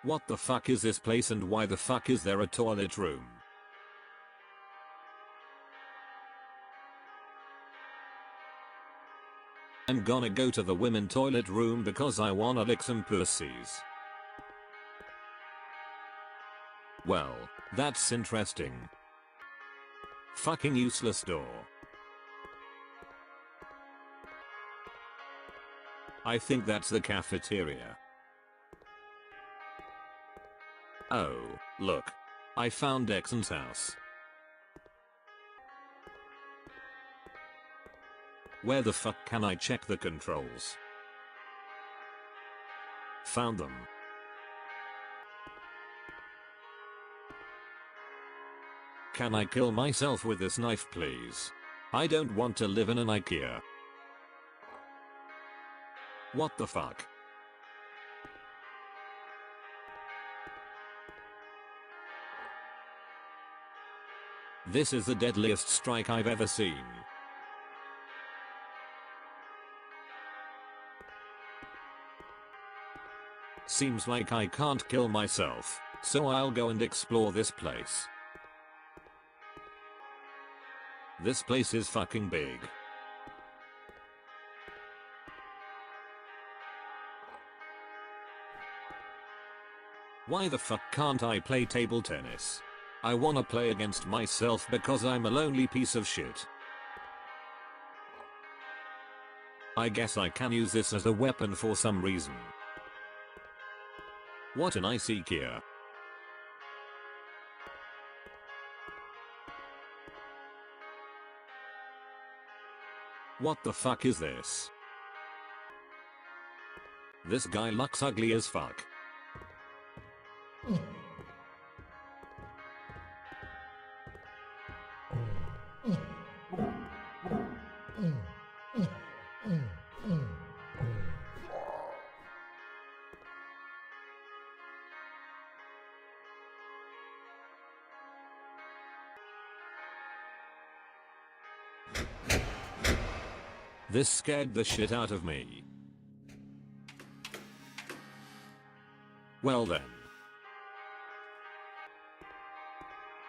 What the fuck is this place and why the fuck is there a toilet room? I'm gonna go to the women toilet room because I wanna lick some pussies. Well, that's interesting. Fucking useless door. I think that's the cafeteria. Oh, look. I found Exon's house. Where the fuck can I check the controls? Found them. Can I kill myself with this knife, please? I don't want to live in an IKEA. What the fuck? This is the deadliest strike I've ever seen. Seems like I can't kill myself, so I'll go and explore this place. This place is fucking big. Why the fuck can't I play table tennis? I wanna play against myself because I'm a lonely piece of shit. I guess I can use this as a weapon for some reason. What a nice IKEA. What the fuck is this? This guy looks ugly as fuck. This scared the shit out of me. Well then.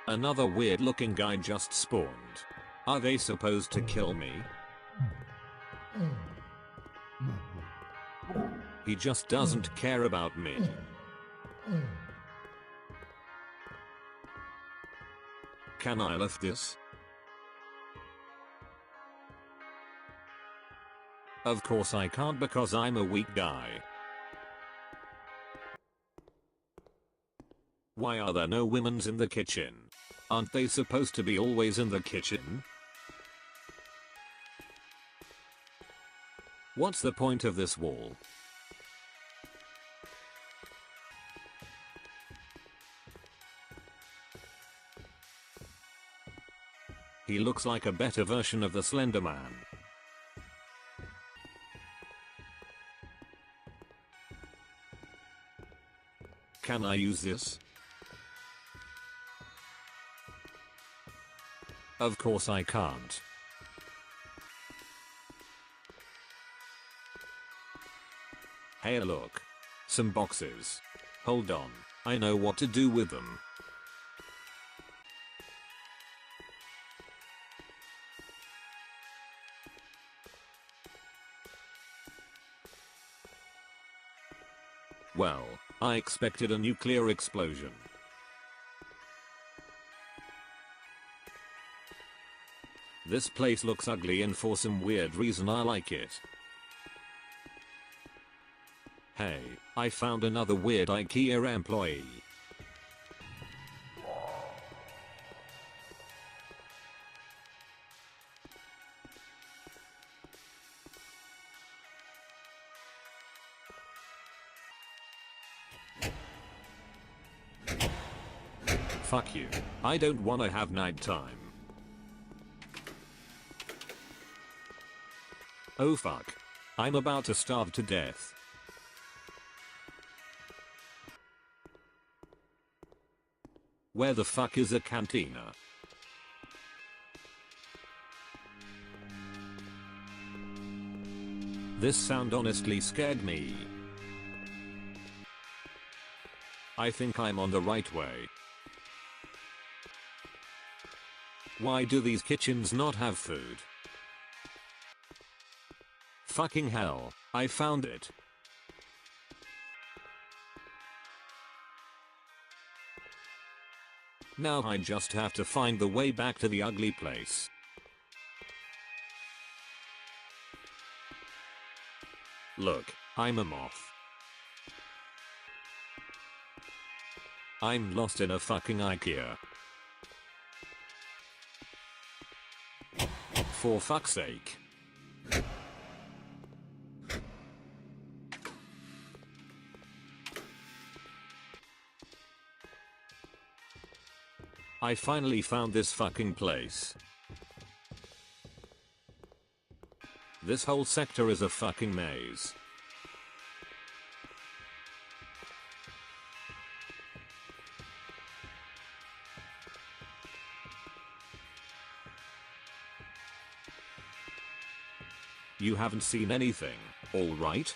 Another weird looking guy just spawned. Are they supposed to kill me? He just doesn't care about me. Can I lift this? Of course I can't because I'm a weak guy. Why are there no women's in the kitchen? Aren't they supposed to be always in the kitchen? What's the point of this wall? He looks like a better version of the Slender Man. Can I use this? Of course I can't. Hey look. Some boxes. Hold on, I know what to do with them. Well, I expected a nuclear explosion. This place looks ugly and for some weird reason I like it. Hey, I found another weird IKEA employee. Fuck you. I don't wanna have nighttime. Oh fuck. I'm about to starve to death. Where the fuck is a cantina? This sound honestly scared me. I think I'm on the right way. Why do these kitchens not have food? Fucking hell, I found it. Now I just have to find the way back to the ugly place. Look, I'm a moth. I'm lost in a fucking IKEA. For fuck's sake. I finally found this fucking place. This whole sector is a fucking maze. You haven't seen anything, alright?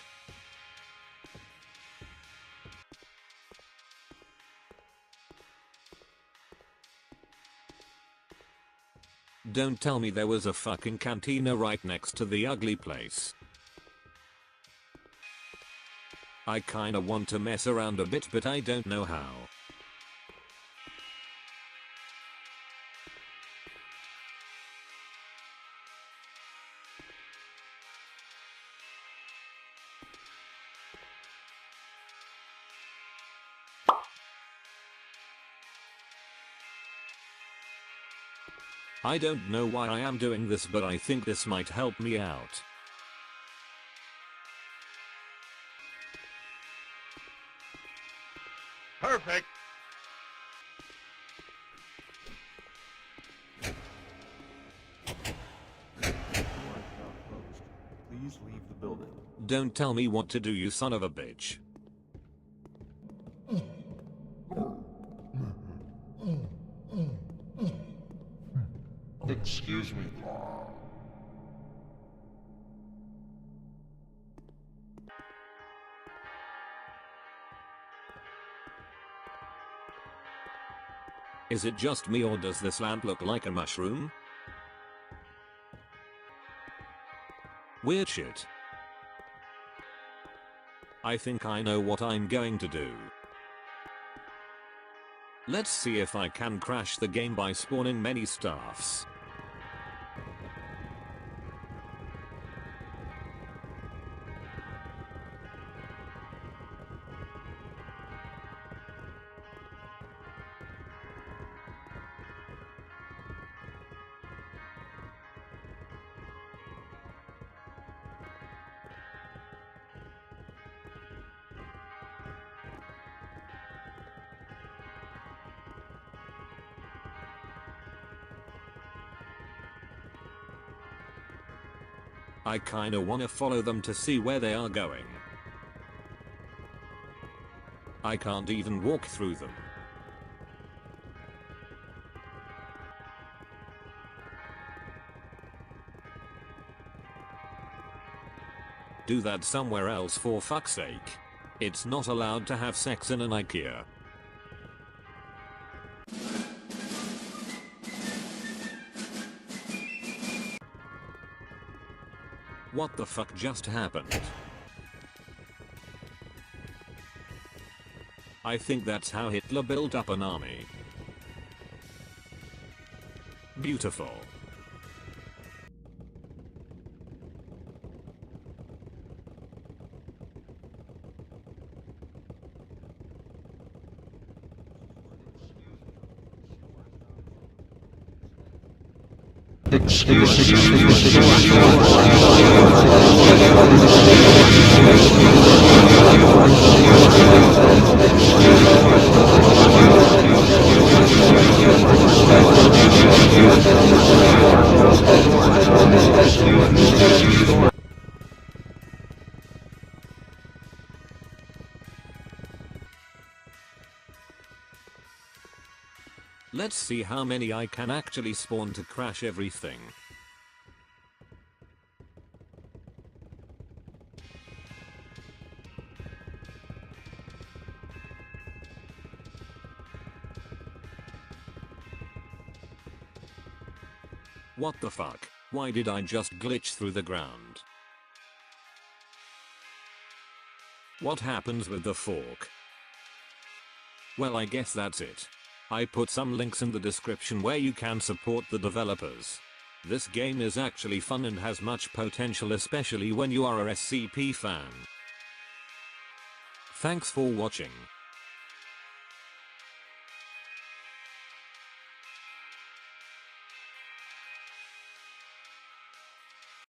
Don't tell me there was a fucking cantina right next to the ugly place. I kinda want to mess around a bit, but I don't know how. I don't know why I am doing this, but I think this might help me out. Perfect. Please leave the building. Don't tell me what to do, you son of a bitch. Excuse me. Is it just me, or does this lamp look like a mushroom? Weird shit. I think I know what I'm going to do. Let's see if I can crash the game by spawning many staffs. I kinda wanna follow them to see where they are going. I can't even walk through them. Do that somewhere else, for fuck's sake. It's not allowed to have sex in an IKEA. What the fuck just happened? I think that's how Hitler built up an army. Beautiful. Let's see how many I can actually spawn to crash everything. What the fuck? Why did I just glitch through the ground? What happens with the fork? Well, I guess that's it. I put some links in the description where you can support the developers. This game is actually fun and has much potential, especially when you are a SCP fan. Thanks for watching.